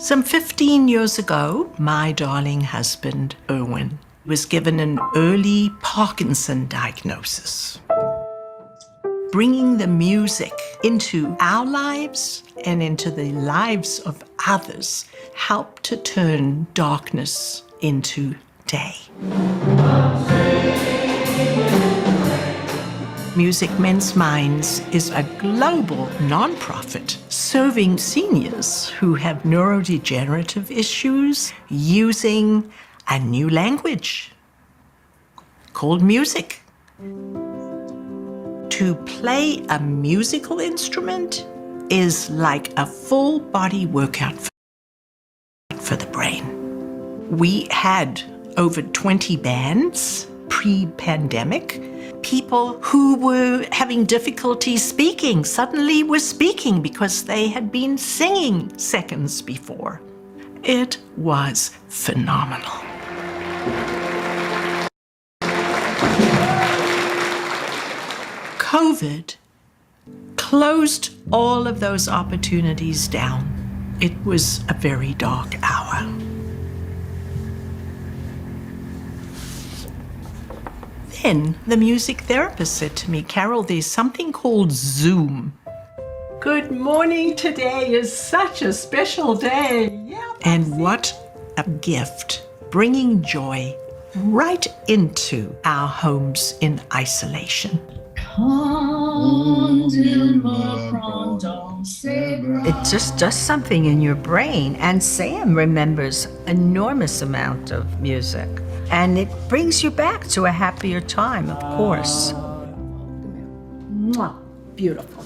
Some 15 years ago, my darling husband, Erwin, was given an early Parkinson diagnosis. Bringing the music into our lives and into the lives of others helped to turn darkness into day. Mends Minds is a global nonprofit serving seniors who have neurodegenerative issues using a new language called music. To play a musical instrument is like a full body workout for the brain. We had over 20 bands pre-pandemic. People who were having difficulty speaking suddenly were speaking because they had been singing seconds before. It was phenomenal. COVID closed all of those opportunities down. It was a very dark hour. Then the music therapist said to me, "Carol, there's something called Zoom. Good morning, today is such a special day." Yeah, and what a gift, bringing joy right into our homes in isolation. It just does something in your brain. And Sam remembers enormous amount of music. And it brings you back to a happier time, of course. Mwah, beautiful.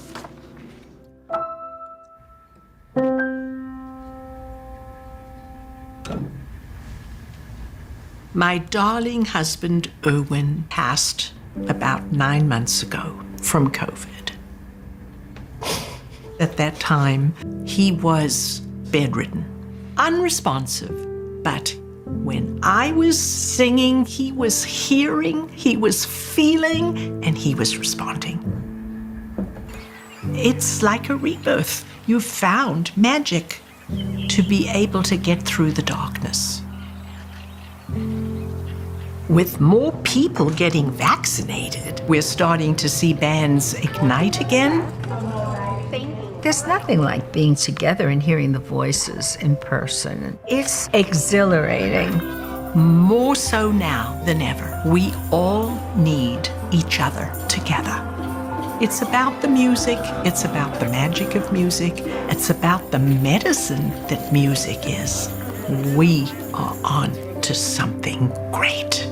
My darling husband, Erwin, passed about 9 months ago from COVID. At that time, he was bedridden, unresponsive, but when I was singing, he was hearing, he was feeling, and he was responding. It's like a rebirth. You found magic to be able to get through the darkness. With more people getting vaccinated, we're starting to see bands ignite again. There's nothing like being together and hearing the voices in person. It's exhilarating. More so now than ever. We all need each other together. It's about the music, it's about the magic of music, it's about the medicine that music is. We are on to something great.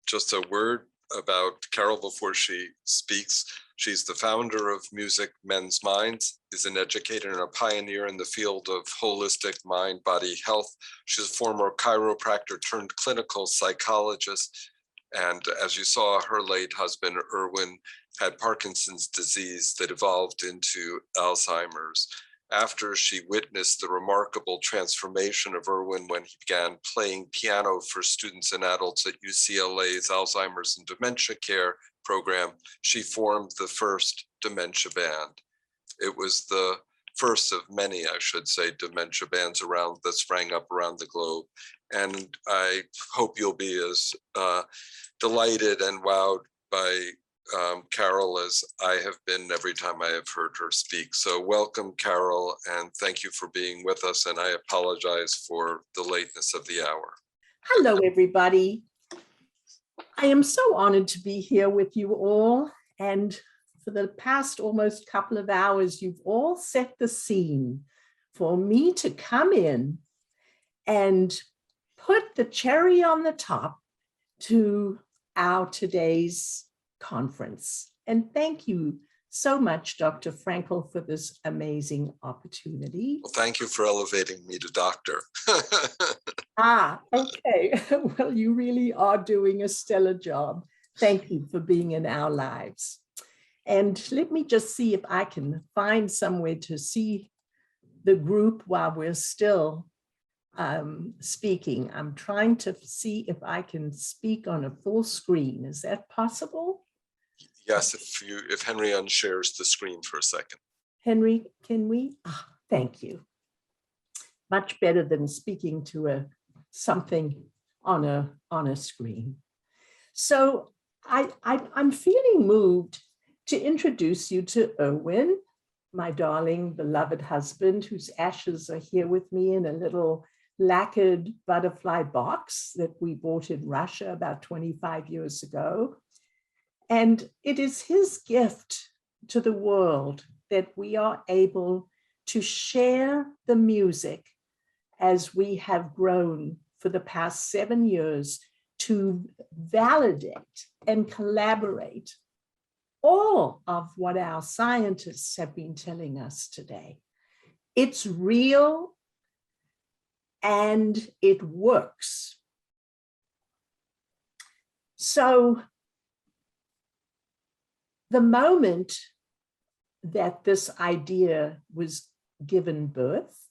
Just a word about Carol before she speaks. She's the founder of Mends Minds, is an educator and a pioneer in the field of holistic mind-body health. She's a former chiropractor turned clinical psychologist. And as you saw, her late husband, Erwin, had Parkinson's disease that evolved into Alzheimer's. After she witnessed the remarkable transformation of Erwin when he began playing piano for students and adults at UCLA's Alzheimer's and Dementia Care program, she formed the first dementia band. It was the first of many, I should say, dementia bands that sprang up around the globe. And I hope you'll be as delighted and wowed by Carol as I have been every time I have heard her speak. So welcome, Carol, and thank you for being with us. And I apologize for the lateness of the hour. Hello, everybody. I am so honored to be here with you all. And for the past almost couple of hours, you've all set the scene for me to come in and put the cherry on the top to our today's conference. And thank you so much, Dr. Frankel, for this amazing opportunity. Well, thank you for elevating me to doctor. Okay. Well, you really are doing a stellar job. Thank you for being in our lives. And let me just see if I can find somewhere to see the group while we're still speaking. I'm trying to see if I can speak on a full screen. Is that possible? Yes, if Henry unshares the screen for a second. Henry, can we? Thank you. Much better than speaking to something on a screen. So I'm feeling moved to introduce you to Erwin, my darling, beloved husband, whose ashes are here with me in a little lacquered butterfly box that we bought in Russia about 25 years ago. And it is his gift to the world that we are able to share the music as we have grown for the past 7 years to validate and collaborate all of what our scientists have been telling us today. It's real and it works. So the moment that this idea was given birth,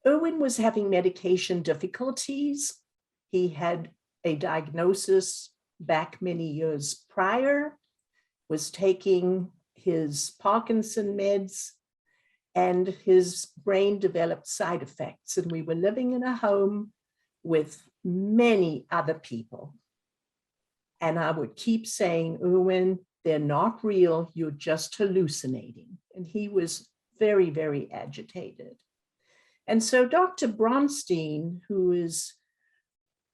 Erwin was having medication difficulties. He had a diagnosis back many years prior, was taking his Parkinson meds, and his brain developed side effects. And we were living in a home with many other people. And I would keep saying, Erwin, they're not real, you're just hallucinating. And he was very, very agitated. And so Dr. Rosenstein, who is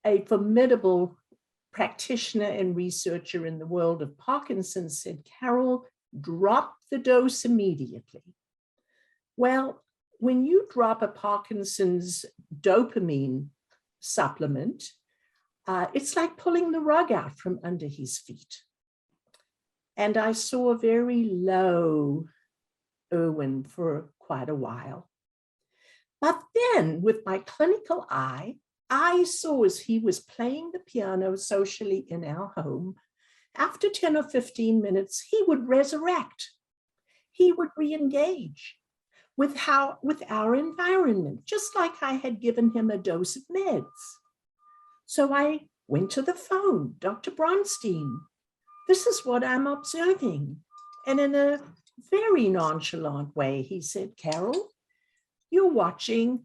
a formidable practitioner and researcher in the world of Parkinson's, said, Carol, drop the dose immediately. Well, when you drop a Parkinson's dopamine supplement, it's like pulling the rug out from under his feet. And I saw a very low Erwin for quite a while. But then with my clinical eye, I saw as he was playing the piano socially in our home, after 10 or 15 minutes, he would resurrect. He would re-engage with our environment, just like I had given him a dose of meds. So I went to the phone, Dr. Rosenstein, this is what I'm observing. And in a very nonchalant way, he said, Carol, you're watching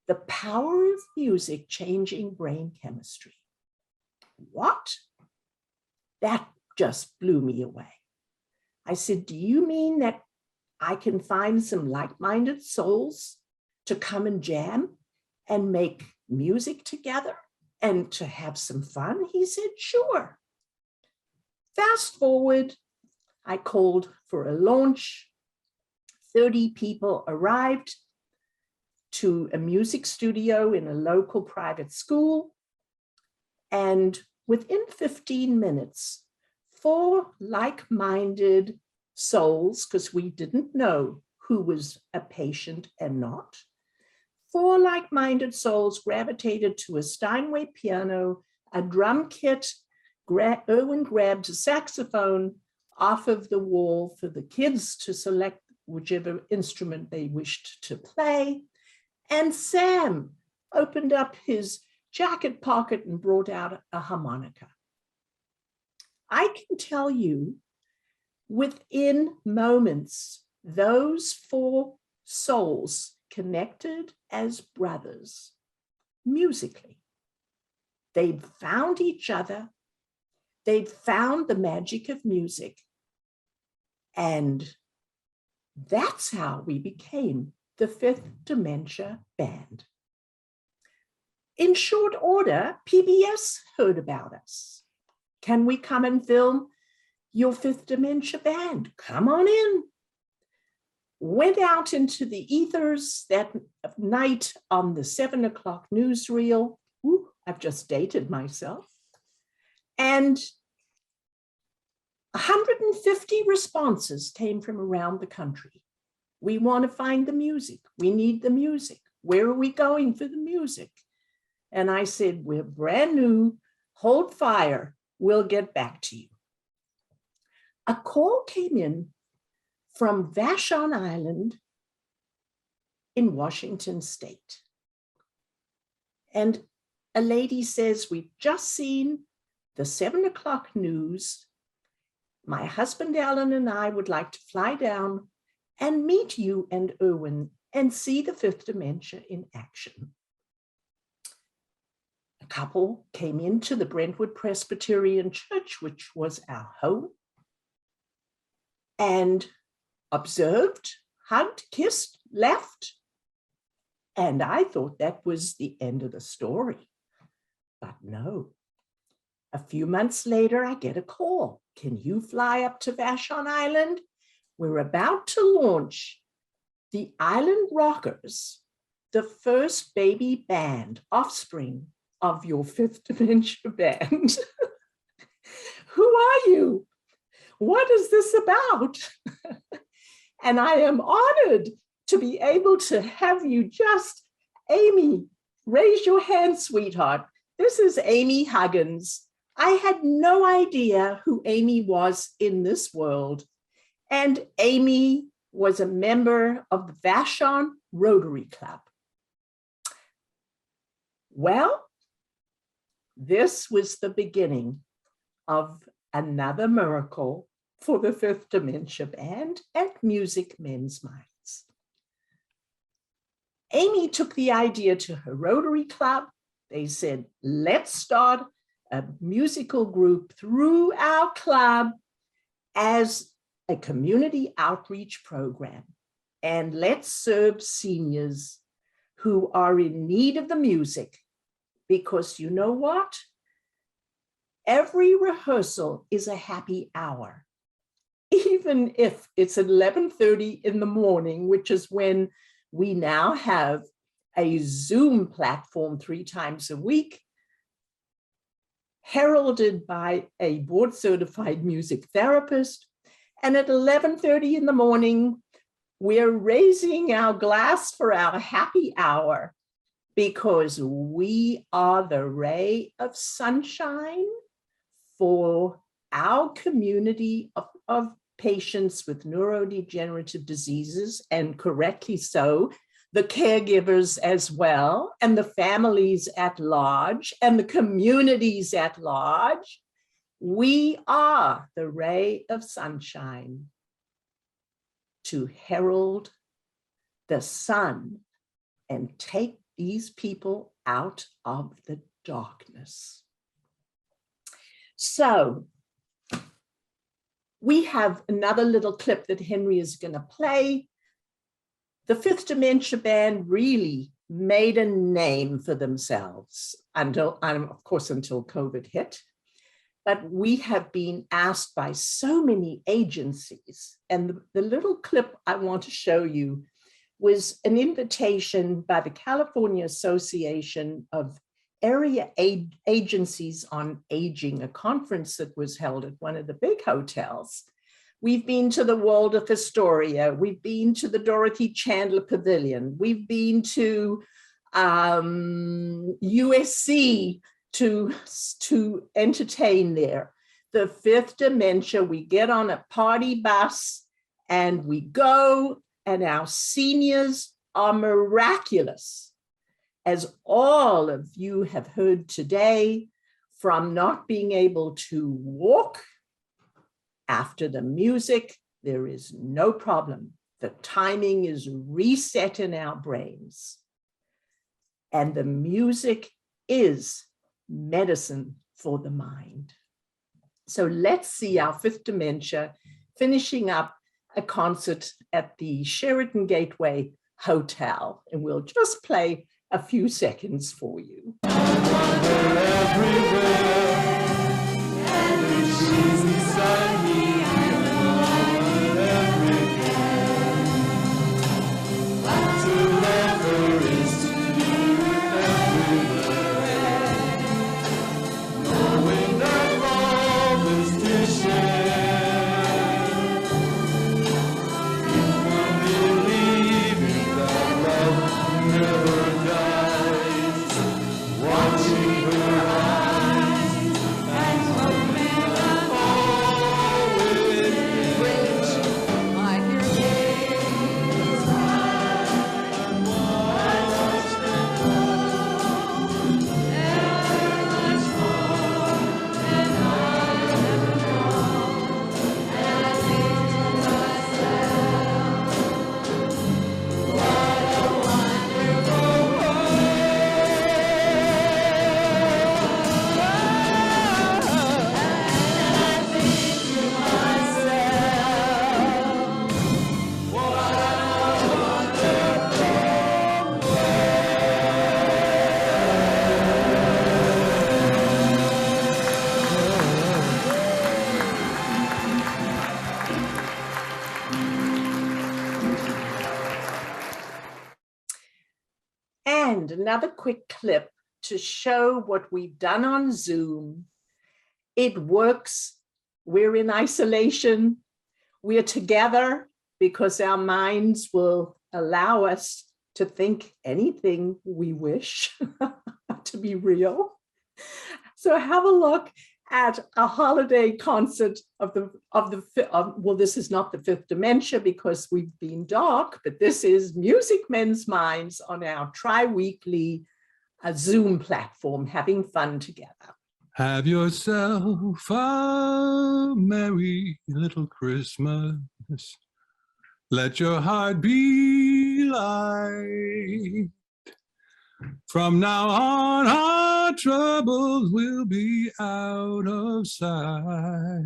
the power of music changing brain chemistry. What? That just blew me away. I said, do you mean that I can find some like-minded souls to come and jam and make music together and to have some fun? He said, sure. Fast forward, I called for a launch. 30 people arrived to a music studio in a local private school. And within 15 minutes, 4 like-minded souls, because we didn't know who was a patient and not, 4 like-minded souls gravitated to a Steinway piano, a drum kit. Erwin grabbed a saxophone off of the wall for the kids to select whichever instrument they wished to play. And Sam opened up his jacket pocket and brought out a harmonica. I can tell you, within moments, those 4 souls connected as brothers musically. They'd found each other. They'd found the magic of music. And that's how we became the 5th Dementia Band. In short order, PBS heard about us. Can we come and film your 5th Dementia Band? Come on in. Went out into the ethers that night on the 7 o'clock newsreel. Ooh, I've just dated myself. And 150 responses came from around the country. We want to find the music. We need the music. Where are we going for the music? And I said, we're brand new. Hold fire. We'll get back to you. A call came in from Vashon Island in Washington State. And a lady says, we've just seen the 7 o'clock news. My husband Alan and I would like to fly down and meet you and Erwin and see the fifth dementia in action. The couple came into the Brentwood Presbyterian Church, which was our home, and observed, hugged, kissed, left. And I thought that was the end of the story. But no. A few months later, I get a call. Can you fly up to Vashon Island? We're about to launch the Island Rockers, the first baby band, offspring of your fifth dementia band. Who are you? What is this about? And I am honored to be able to have you just, Amy, raise your hand, sweetheart. This is Amy Huggins. I had no idea who Amy was in this world. And Amy was a member of the Vashon Rotary Club. Well, this was the beginning of another miracle for the fifth dementia band and Music Mends Minds. Amy took the idea to her Rotary Club. They said, let's start a musical group through our club as a community outreach program, and let's serve seniors who are in need of the music, because you know what? Every rehearsal is a happy hour. Even if it's 11:30 in the morning, which is when we now have a Zoom platform 3 times a week, heralded by a board-certified music therapist. And at 11:30 in the morning, we're raising our glass for our happy hour because we are the ray of sunshine for our community of patients with neurodegenerative diseases, and correctly so, the caregivers as well, and the families at large, and the communities at large. We are the ray of sunshine to herald the sun and take these people out of the darkness. So we have another little clip that Henry is going to play. The fifth dementia band really made a name for themselves until COVID hit. But we have been asked by so many agencies, and the little clip I want to show you was an invitation by the California Association of Area Agencies on Aging, a conference that was held at one of the big hotels. We've been to the Waldorf Astoria, we've been to the Dorothy Chandler Pavilion, we've been to USC to entertain there. The fifth dementia, we get on a party bus and we go, and our seniors are miraculous. As all of you have heard today, from not being able to walk after the music, there is no problem. The timing is reset in our brains. And the music is medicine for the mind. So let's see our fifth dementia finishing up a concert at the Sheraton Gateway Hotel. And we'll just play a few seconds for you. Watching her eyes. another quick clip to show what we've done on Zoom. It works. We're in isolation. We're together because our minds will allow us to think anything we wish to be real. So have a look at a holiday concert well, this is not the fifth dementia because we've been dark, but this is Music Men's Minds on our tri-weekly Zoom platform, having fun together. Have yourself a merry little Christmas. Let your heart be light. From now on, our troubles will be out of sight.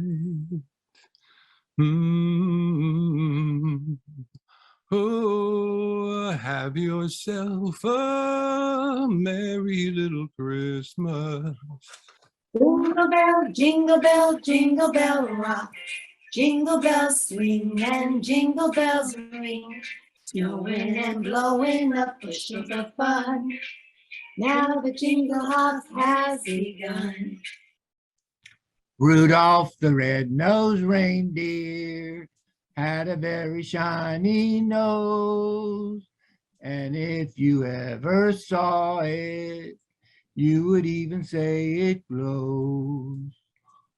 Oh, have yourself a merry little Christmas. Jingle bell rock. Jingle bells swing and jingle bells ring. Snowing and blowing up a sugar fun. Now the jingle hop has begun. Rudolph the red-nosed reindeer had a very shiny nose, and if you ever saw it, you would even say it glows.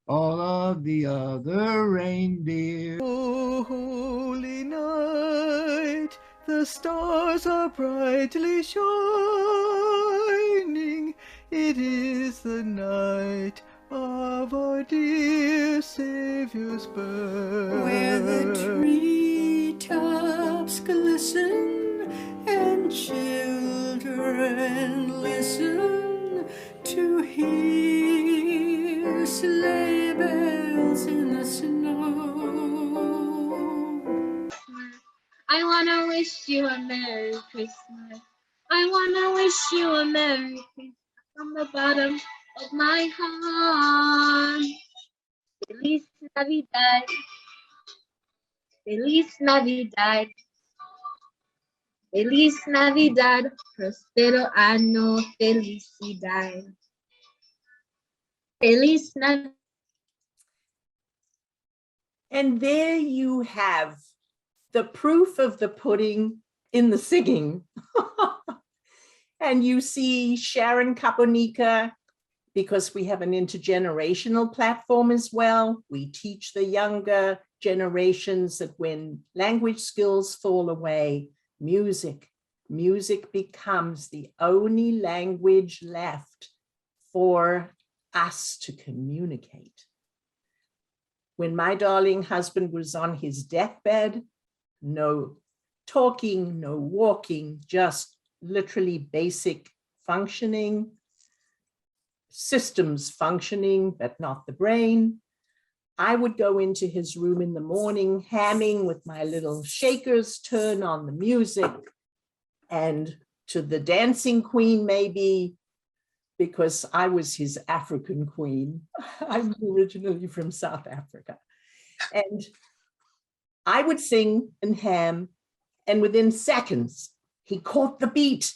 All of the other reindeer. Oh, holy night, the stars are brightly shining. It is the night of our dear Savior's birth. Where the treetops glisten and children listen to hear sleigh bells in the snow. I wanna wish you a Merry Christmas. I wanna wish you a Merry Christmas from the bottom of my heart. Feliz Navidad. Feliz Navidad. Feliz Navidad. Prospero año. Felicidad. Feliz Navidad. And there you have the proof of the pudding in the singing. And you see Sharon Kaponika, because we have an intergenerational platform as well. We teach the younger generations that when language skills fall away, music becomes the only language left for us to communicate. When my darling husband was on his deathbed, no talking, no walking, just literally basic functioning, systems functioning, but not the brain. I would go into his room in the morning, hamming with my little shakers, turn on the music, and to the dancing queen, maybe, because I was his African queen. I'm originally from South Africa. And I would sing and ham, and within seconds, he caught the beat,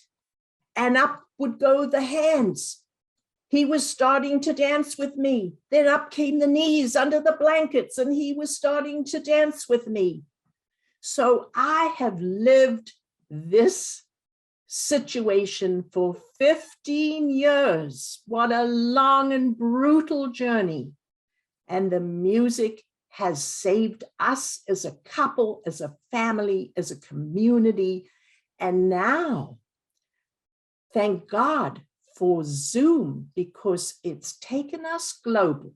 and up would go the hands. He was starting to dance with me. Then up came the knees under the blankets, and he was starting to dance with me. So I have lived this situation for 15 years. What a long and brutal journey. And the music has saved us as a couple, as a family, as a community. And now, thank God for Zoom, because it's taken us global.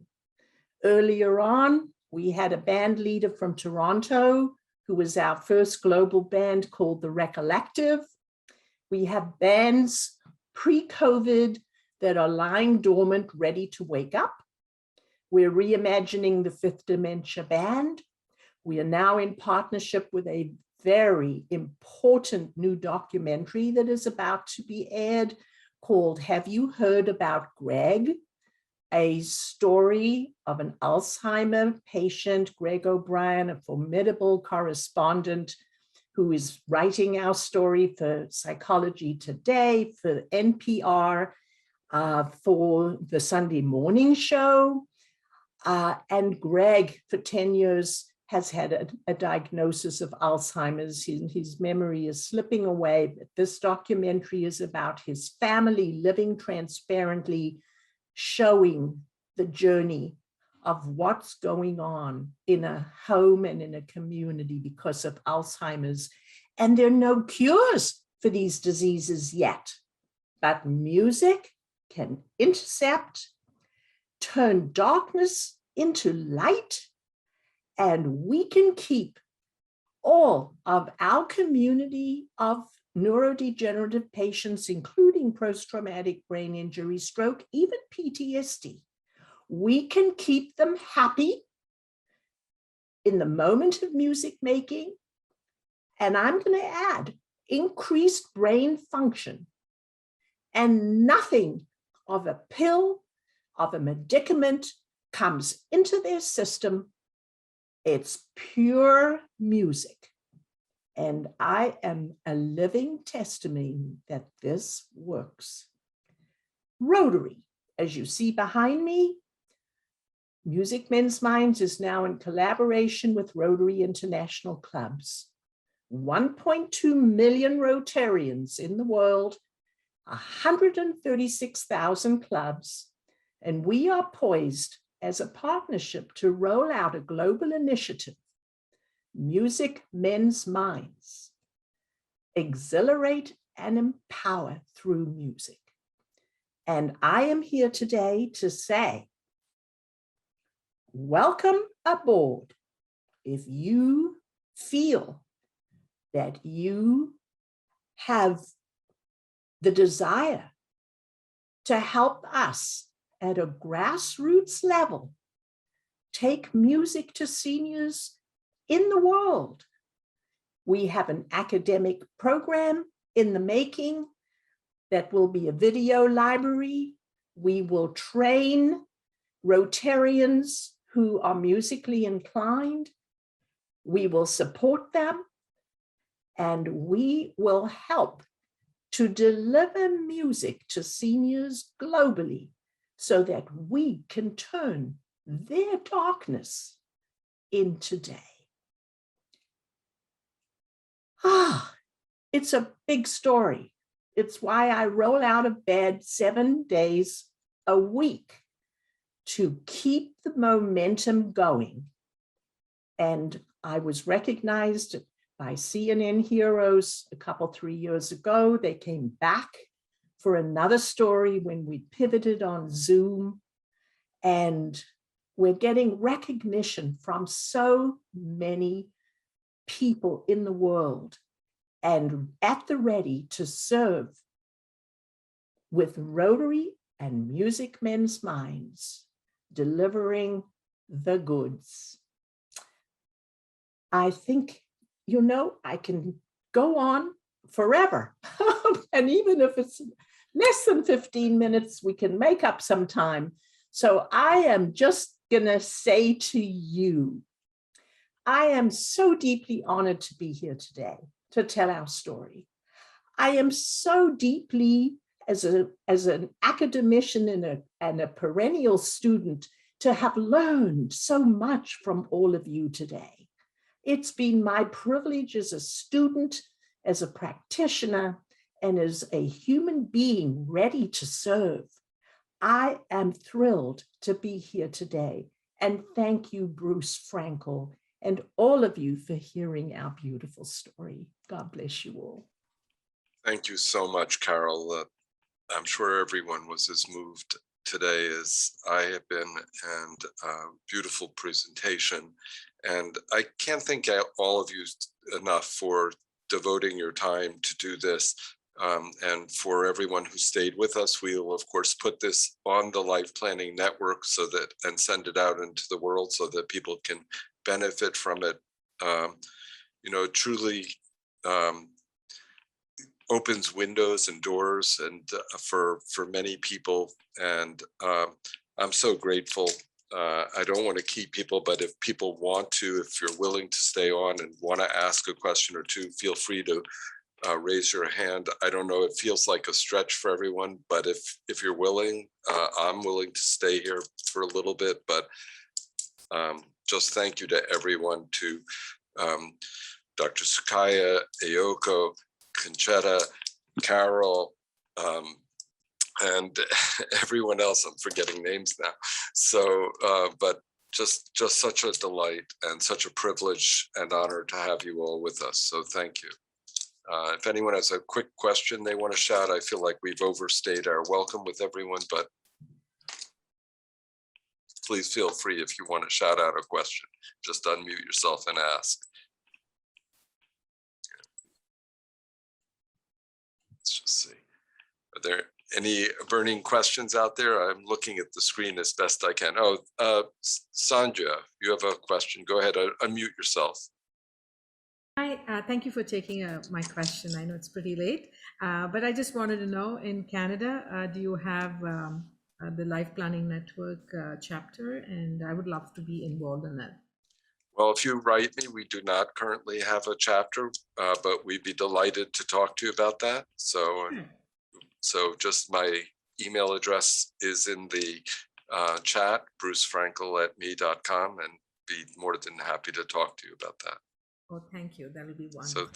Earlier on, we had a band leader from Toronto who was our first global band called the Recollective. We have bands pre-COVID that are lying dormant, ready to wake up. We're reimagining the Fifth Dementia Band. We are now in partnership with a very important new documentary that is about to be aired called Have You Heard About Greg? A story of an Alzheimer patient, Greg O'Brien, a formidable correspondent who is writing our story for Psychology Today, for NPR, for the Sunday morning show. And Greg, for 10 years, has had a diagnosis of Alzheimer's. His memory is slipping away. But this documentary is about his family living transparently, showing the journey of what's going on in a home and in a community because of Alzheimer's. And there are no cures for these diseases yet, but music can intercept, turn darkness into light, and we can keep all of our community of neurodegenerative patients, including post-traumatic brain injury, stroke, even PTSD. We can keep them happy in the moment of music making. And I'm going to add increased brain function, and nothing of a pill, of a medicament comes into their system. It's pure music. And I am a living testimony that this works. Rotary, as you see behind me, Music Mends Minds is now in collaboration with Rotary International Clubs. 1.2 million Rotarians in the world, 136,000 clubs, and we are poised as a partnership to roll out a global initiative, Music Mends Minds, exhilarate and empower through music. And I am here today to say, welcome aboard. If you feel that you have the desire to help us at a grassroots level take music to seniors in the world, we have an academic program in the making that will be a video library. We will train Rotarians who are musically inclined. We will support them, and we will help to deliver music to seniors globally so that we can turn their darkness into day. It's a big story. It's why I roll out of bed 7 days a week to keep the momentum going. And I was recognized by CNN Heroes a couple, 3 years ago. They came back for another story when we pivoted on Zoom. And we're getting recognition from so many people in the world and at the ready to serve with Rotary and Music Mends Minds, delivering the goods. I think, you know, I can go on forever. And even if it's less than 15 minutes, we can make up some time. So I am just gonna say to you, I am so deeply honored to be here today to tell our story. I am so deeply, as an academician and a perennial student, to have learned so much from all of you today. It's been my privilege as a student, as a practitioner, and as a human being ready to serve. I am thrilled to be here today. And thank you, Bruce Frankel, and all of you for hearing our beautiful story. God bless you all. Thank you so much, Carol. I'm sure everyone was as moved today as I have been, and beautiful presentation. And I can't thank all of you enough for devoting your time to do this. And for everyone who stayed with us, we will of course put this on the Life Planning Network so that, and send it out into the world so that people can benefit from it. You know, truly opens windows and doors and for many people. And I'm so grateful I don't want to keep people, but if people want to, if you're willing to stay on and want to ask a question or two, feel free to raise your hand. I don't know, it feels like a stretch for everyone, but if you're willing, I'm willing to stay here for a little bit, but just thank you to everyone, to Dr. Sukaya, Ayoko, Conchetta, Carol, and everyone else. I'm forgetting names now. So, but just such a delight and such a privilege and honor to have you all with us. So thank you. If anyone has a quick question they want to shout, I feel like we've overstayed our welcome with everyone, but please feel free if you want to shout out a question. Just unmute yourself and ask. Let's just see. Are there any burning questions out there? I'm looking at the screen as best I can. Oh, Sandhya, you have a question. Go ahead, unmute yourself. Hi, thank you for taking my question. I know it's pretty late, but I just wanted to know, in Canada, do you have the Life Planning Network chapter? And I would love to be involved in that. Well, if you write me, we do not currently have a chapter, but we'd be delighted to talk to you about that. So, so just my email address is in the chat, brucefrankel@me.com, and be more than happy to talk to you about that. Oh, thank you. That will be wonderful. So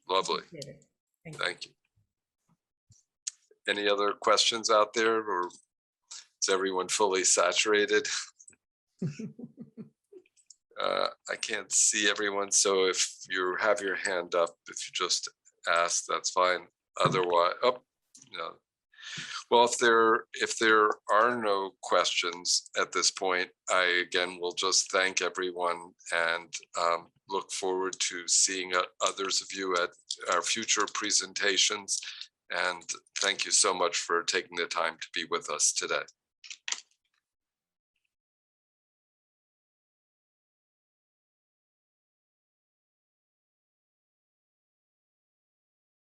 lovely. Thank you. Any other questions out there, or is everyone fully saturated? I can't see everyone, so if you have your hand up, if you just ask, that's fine. Otherwise, oh, no. Well, if there are no questions at this point, I again will just thank everyone and look forward to seeing others of you at our future presentations. And thank you so much for taking the time to be with us today.